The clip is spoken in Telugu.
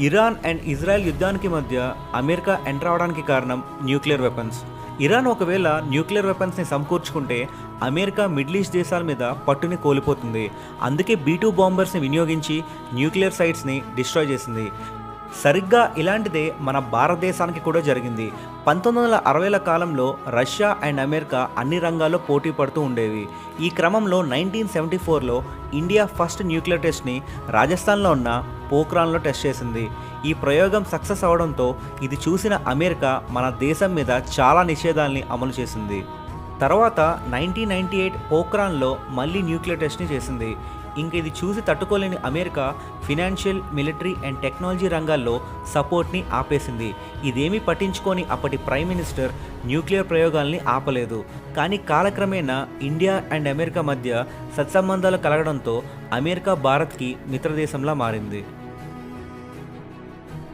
ఇరాన్ అండ్ ఇజ్రాయెల్ యుద్ధానికి మధ్య అమెరికా ఎంటర్ అవడానికి కారణం న్యూక్లియర్ వెపన్స్. ఇరాన్ ఒకవేళ న్యూక్లియర్ వెపన్స్ని సమకూర్చుకుంటే అమెరికా మిడిల్ ఈస్ట్ దేశాల మీద పట్టుని కోల్పోతుంది. అందుకే B-2 బాంబర్స్ని వినియోగించి న్యూక్లియర్ సైట్స్ని డిస్ట్రాయ్ చేసింది. సరిగ్గా ఇలాంటిదే మన భారతదేశానికి కూడా జరిగింది. 1960ల కాలంలో రష్యా అండ్ అమెరికా అన్ని రంగాల్లో పోటీ పడుతూ ఉండేవి. ఈ క్రమంలో 1974లో ఇండియా ఫస్ట్ న్యూక్లియర్ టెస్ట్ని రాజస్థాన్లో ఉన్న పోఖ్రాన్లో టెస్ట్ చేసింది. ఈ ప్రయోగం సక్సెస్ అవడంతో ఇది చూసిన అమెరికా మన దేశం మీద చాలా నిషేధాల్ని అమలు చేసింది. తర్వాత 1998 పోఖ్రాన్లో మళ్ళీ న్యూక్లియర్ టెస్ట్ని చేసింది. ఇంక ఇది చూసి తట్టుకోలేని America financial, military and technology రంగాల్లో సపోర్ట్ని ఆపేసింది. ఇదేమీ పట్టించుకొని అప్పటి ప్రైమ్ మినిస్టర్ న్యూక్లియర్ ప్రయోగాల్ని ఆపలేదు. కానీ కాలక్రమేణా ఇండియా అండ్ అమెరికా మధ్య సత్సంబంధాలు కలగడంతో అమెరికా భారత్కి మిత్రదేశంలా మారింది.